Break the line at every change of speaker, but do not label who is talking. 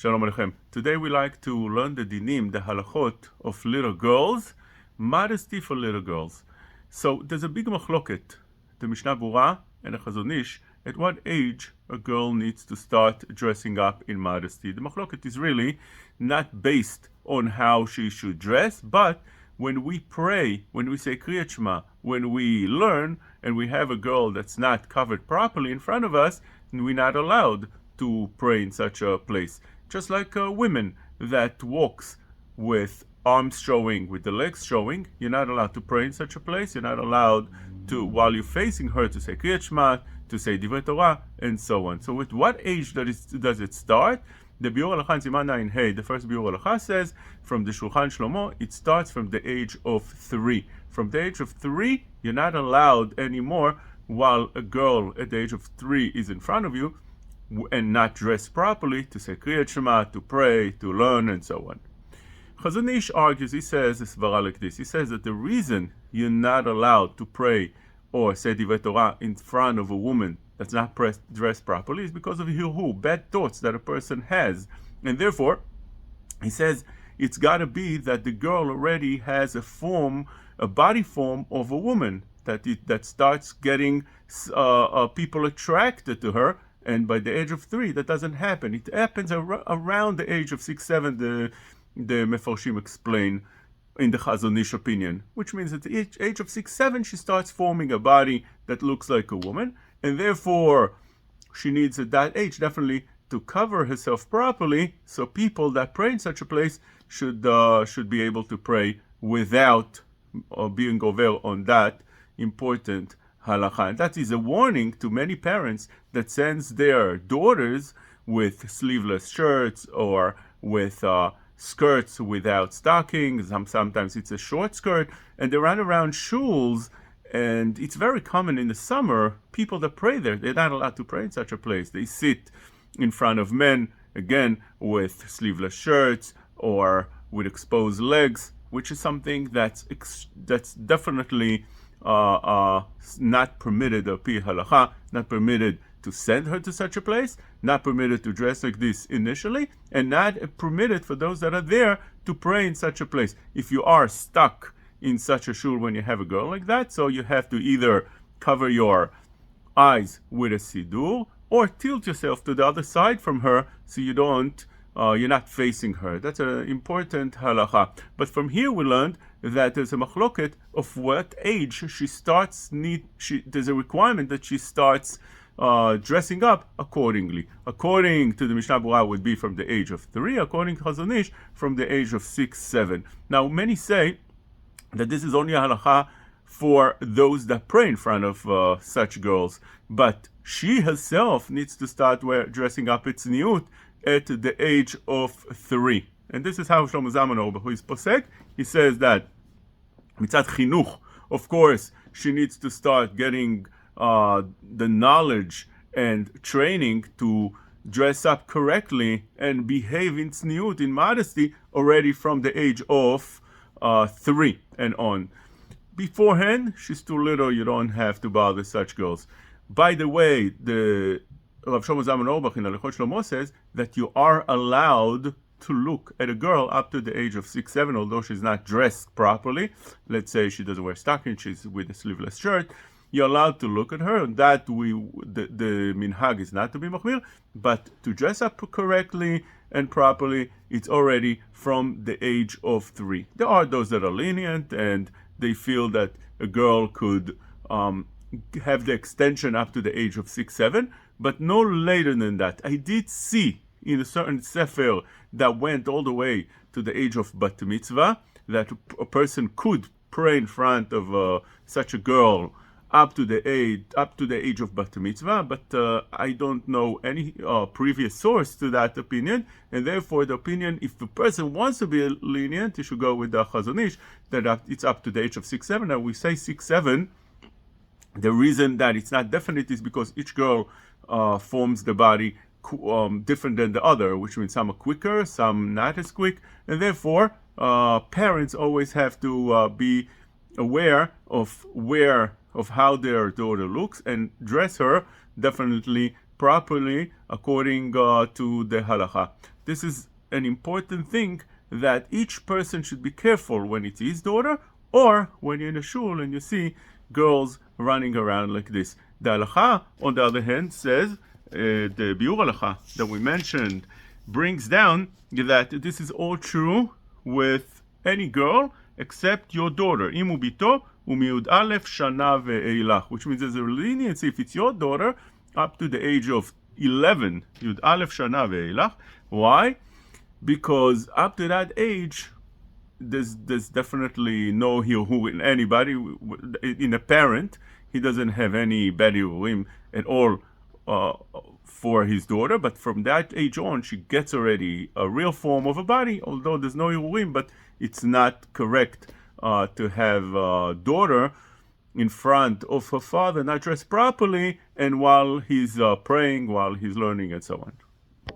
Shalom Aleichem. Today we like to learn the dinim, the halachot of little girls, modesty for little girls. So there's a big machloket, the Mishnah Berurah and the Chazon Ish, at what age a girl needs to start dressing up in modesty. The machloket is really not based on how she should dress, but when we pray, when we say Kriyat Shema, when we learn and we have a girl that's not covered properly in front of us, we're not allowed to pray in such a place. Just like women that walks with arms showing, with the legs showing, you're not allowed to pray in such a place. You're not allowed to, while you're facing her, to say Kriyat Shema, to say Divrei Torah, and so on. So with what age does it start? The Biur Halacha in Siman Ayin Hey, the first Biur Halacha says, from the Shulchan Shlomo, it starts from the age of 3. From the age of 3, you're not allowed anymore, while a girl at the age of 3 is in front of you, and not dressed properly, to say Kriyat Shema, to pray, to learn, and so on. Chazon Ish argues, he says, it's like this. He says that the reason you're not allowed to pray or say Divrei Torah in front of a woman that's not dressed properly is because of hirhu, bad thoughts that a person has. And therefore, he says, it's got to be that the girl already has a body form of a woman, that starts getting people attracted to her. And by the age of 3, that doesn't happen. It happens around the age of 6, 7, the Mefarshim explain in the Chazon Ish opinion, which means at the age of 6, 7, she starts forming a body that looks like a woman, and therefore she needs at that age definitely to cover herself properly, so people that pray in such a place should be able to pray without being over on that important halacha. And that is a warning to many parents that sends their daughters with sleeveless shirts or with skirts without stockings. Sometimes it's a short skirt, and they run around shuls. And it's very common in the summer, people that pray there, they're not allowed to pray in such a place. They sit in front of men, again, with sleeveless shirts or with exposed legs, which is something that's definitely not permitted, pi halacha, not permitted to send her to such a place, not permitted to dress like this initially, and not permitted for those that are there to pray in such a place. If you are stuck in such a shul when you have a girl like that, so you have to either cover your eyes with a siddur or tilt yourself to the other side from her so you're not facing her. That's an important halacha. But from here we learned that there's a machloket of what age she starts there's a requirement that she starts dressing up accordingly. According to the Mishnah Berurah would be from the age of 3, according to Chazon Ish from the age of 6, 7. Now many say that this is only a halacha for those that pray in front of such girls, but she herself needs to start dressing up at Tsniut at the age of 3. And this is how Shlomo Zalman Auerbach, who is posek, he says that mitzat chinuch, of course, she needs to start getting the knowledge and training to dress up correctly and behave in Tsniut, in modesty, already from the age of 3 and on. Beforehand, she's too little, you don't have to bother such girls. By the way, the Rav Shlomo Zalman Auerbach in Halichot Shlomo says that you are allowed to look at a girl up to the age of 6, 7, although she's not dressed properly. Let's say she doesn't wear stockings, she's with a sleeveless shirt. You're allowed to look at her. That the minhag is not to be machmir, but to dress up correctly and properly, it's already from the age of 3. There are those that are lenient and they feel that a girl could have the extension up to the age of 6, 7, but no later than that. I did see in a certain sefer that went all the way to the age of bat mitzvah that a person could pray in front of such a girl up to the age of bat mitzvah, but I don't know any previous source to that opinion, and therefore the opinion, if the person wants to be lenient, he should go with the Chazon Ish that it's up to the age of 6, 7. And we say 6, 7. The reason that it's not definite is because each girl forms the body different than the other, which means some are quicker, some not as quick, and therefore parents always have to be aware of how their daughter looks and dress her definitely properly according to the halacha. This is an important thing that each person should be careful when it's his daughter or when you're in a shul and you see girls running around like this. The halacha, on the other hand, says, the biur halacha that we mentioned brings down that this is all true with any girl except your daughter. Imu bito umiud alef shana ve'eilach, which means there's a leniency if it's your daughter up to the age of 11, yud alef shana ve'eilach. Why? Because up to that age, there's definitely no hiru in anybody. In a parent, he doesn't have any bad hiruim at all for his daughter, but from that age on, she gets already a real form of a body, although there's no hiruim, but it's not correct to have a daughter in front of her father, not dressed properly, and while he's praying, while he's learning, and so on.